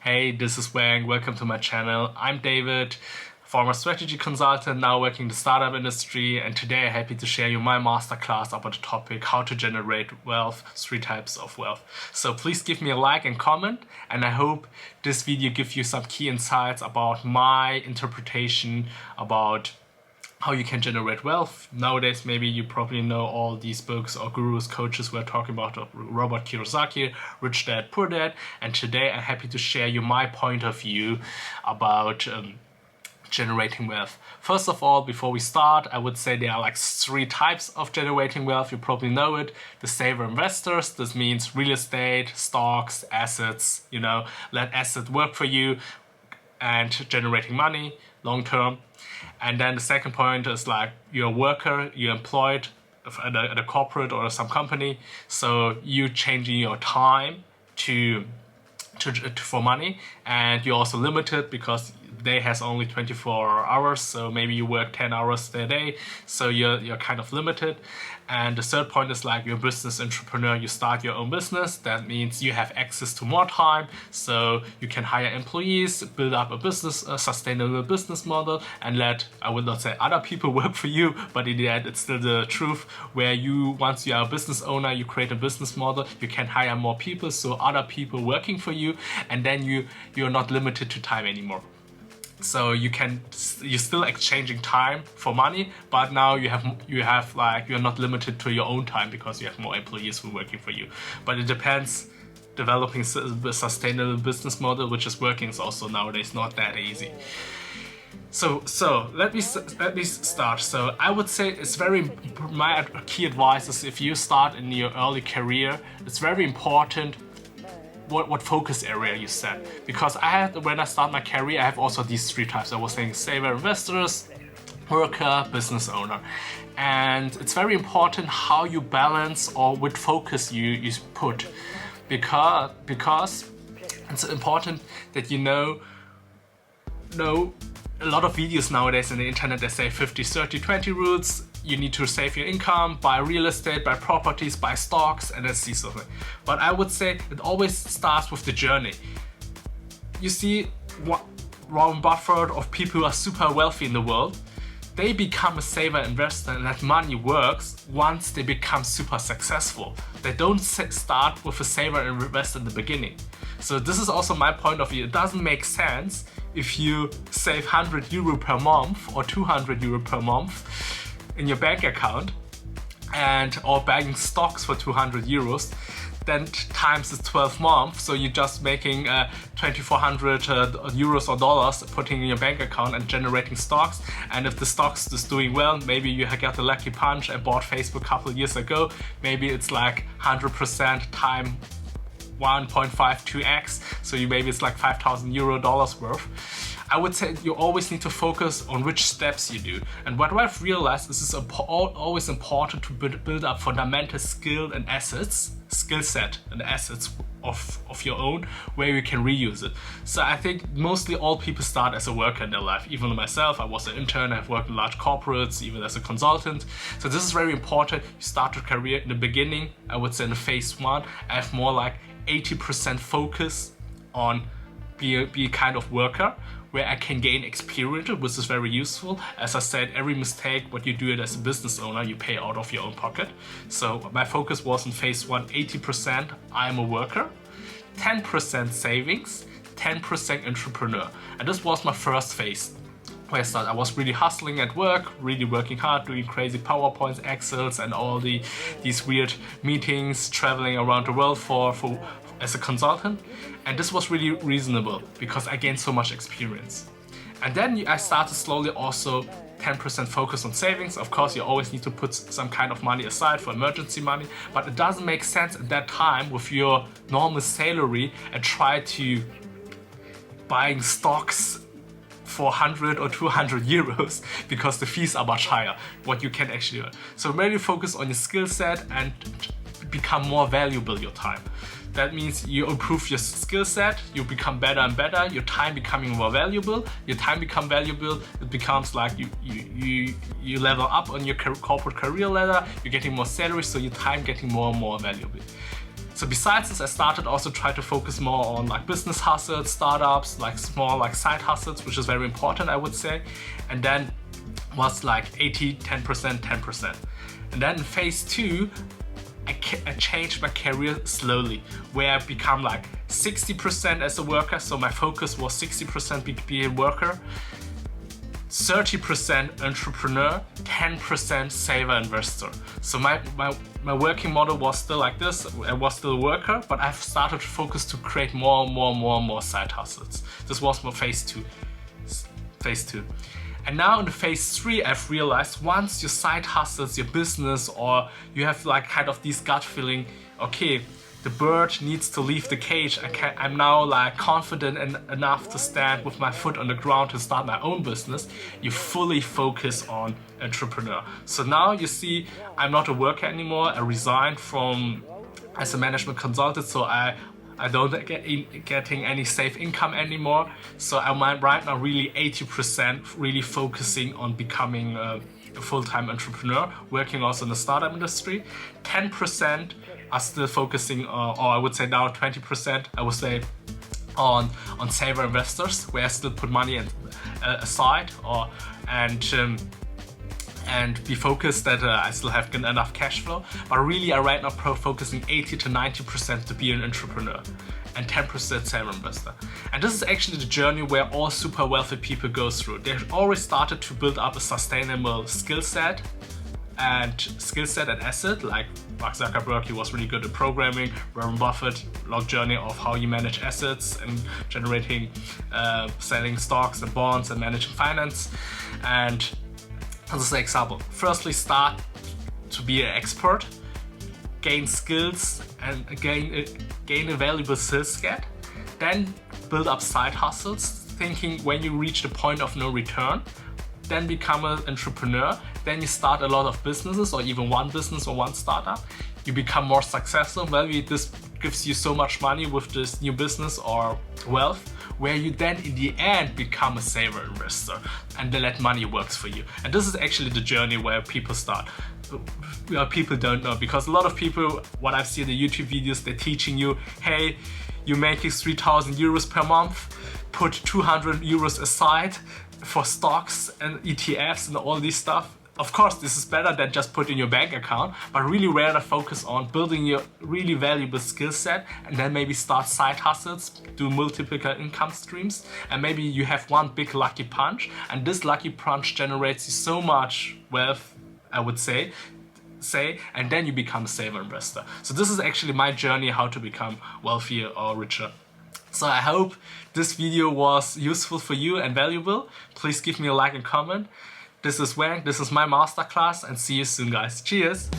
Hey, this is Wang. Welcome to my channel. I'm David, former strategy consultant, now working in the startup industry, and today I'm happy to share you my masterclass about the topic how to generate wealth, 3 types of wealth. So please give me a like and comment, and I hope this video gives you some key insights about my interpretation about how you can generate wealth. Nowadays, maybe you probably know all these books or gurus, coaches we're talking about, Robert Kiyosaki, Rich Dad, Poor Dad, and today I'm happy to share you my point of view about generating wealth. First of all, before we start, I would say there are like 3 types of generating wealth. You probably know it. The saver investors, this means real estate, stocks, assets, let asset work for you and generating money long term. And then the second point is like you're a worker, you're employed at a corporate or some company, so you changing your time for money, and you're also limited because day has only 24 hours, so maybe you work 10 hours a day, so you're kind of limited. And the third point is like you're a business entrepreneur, you start your own business. That means you have access to more time, so you can hire employees, build up a sustainable business model, and let, I would not say other people work for you, but in the end it's still the truth, where once you are a business owner, you create a business model, you can hire more people, so other people working for you, and then you're not limited to time anymore. So you're still exchanging time for money, but now you're not limited to your own time because you have more employees who are working for you. But it depends. Developing a sustainable business model which is working is also nowadays not that easy. So let me start. So I would say my key advice is, if you start in your early career, it's very important what focus area you set, because when I start my career, I have also these 3 types. I was saying saver investors, worker, business owner, and it's very important how you balance or what focus you put, because it's important that you know a lot of videos nowadays in the internet, they say 50, 30, 20 rules. You need to save your income, buy real estate, buy properties, buy stocks, and that's these something. But I would say it always starts with the journey. You see Warren Buffett, of people who are super wealthy in the world, they become a saver investor, and that money works once they become super successful. They don't start with a saver and invest in the beginning. So this is also my point of view. It doesn't make sense if you save 100 euro per month or 200 euro per month in your bank account or buying stocks for 200 euros, then times is 12 months, so you're just making 2,400 euros or dollars putting in your bank account and generating stocks. And if the stocks is doing well, maybe you got a lucky punch and bought Facebook a couple of years ago, maybe it's like 100% time 1.52x, so maybe it's like 5,000 dollars worth. I would say you always need to focus on which steps you do. And what I've realized is it's always important to build up fundamental skill set and assets of your own, where you can reuse it. So I think mostly all people start as a worker in their life. Even myself, I was an intern, I've worked in large corporates, even as a consultant. So this is very important. You start your career in the beginning. I would say in the phase 1, I have more like 80% focus on be a kind of worker, where I can gain experience, which is very useful. As I said, every mistake, what you do it as a business owner, you pay out of your own pocket. So my focus was in phase 1, 80% I'm a worker, 10% savings, 10% entrepreneur. And this was my first phase, where I started. I was really hustling at work, really working hard, doing crazy PowerPoints, Excels, and all these weird meetings, traveling around the world as a consultant. And this was really reasonable because I gained so much experience. And then I started slowly also 10% focus on savings. Of course, you always need to put some kind of money aside for emergency money, but it doesn't make sense at that time with your normal salary and try to buying stocks for 100 or 200 euros because the fees are much higher, what you can actually earn. So really focus on your skill set and become more valuable your time. That means you improve your skill set, you become better and better, your time becoming more valuable. Your time become valuable, it becomes like you level up on your corporate career ladder, you're getting more salary, so your time getting more and more valuable. So besides this, I started also try to focus more on like business hustles, startups, like small like side hustles, which is very important, I would say. And then was like 80, 10%, 10%. And then in phase 2, I changed my career slowly, where I become like 60% as a worker. So my focus was 60% be a worker, 30% entrepreneur, 10% saver investor. So my working model was still like this. I was still a worker, but I've started to focus to create more side hustles. This was my phase 2. And now in the phase 3, I've realized once your side hustles, your business, or you have like kind of this gut feeling, okay, the bird needs to leave the cage. I'm now like confident enough to stand with my foot on the ground to start my own business. You fully focus on entrepreneur. So now you see, I'm not a worker anymore. I resigned from as a management consultant, so I don't getting any safe income anymore. So I'm right now really 80% really focusing on becoming a full-time entrepreneur, working also in the startup industry. 10% are still focusing, or I would say now 20%, I would say, on saver investors, where I still put money aside, and be focused that I still have enough cash flow. But really, I right now focusing 80 to 90% to be an entrepreneur and 10% saver investor. And this is actually the journey where all super wealthy people go through. They've already started to build up a sustainable skill set and asset. Like Mark Zuckerberg, he was really good at programming. Warren Buffett, long journey of how you manage assets and generating, selling stocks and bonds and managing finance. And as an example, firstly start to be an expert, gain skills and gain a valuable skill set, then build up side hustles, thinking when you reach the point of no return, then become an entrepreneur, then you start a lot of businesses or even one business or one startup, you become more successful, maybe this gives you so much money with this new business or wealth, where you then in the end become a saver investor and then let money works for you. And this is actually the journey where people start. People don't know, because a lot of people, what I've seen in the YouTube videos, they're teaching you, hey, you're making 3,000 euros per month, put 200 euros aside for stocks and ETFs and all this stuff. Of course, this is better than just put in your bank account, but really rather focus on building your really valuable skill set and then maybe start side hustles, do multiple income streams, and maybe you have one big lucky punch, and this lucky punch generates you so much wealth, I would say, and then you become a saver investor. So this is actually my journey how to become wealthier or richer. So I hope this video was useful for you and valuable. Please give me a like and comment. This is Wang, this is my masterclass, and see you soon, guys. Cheers!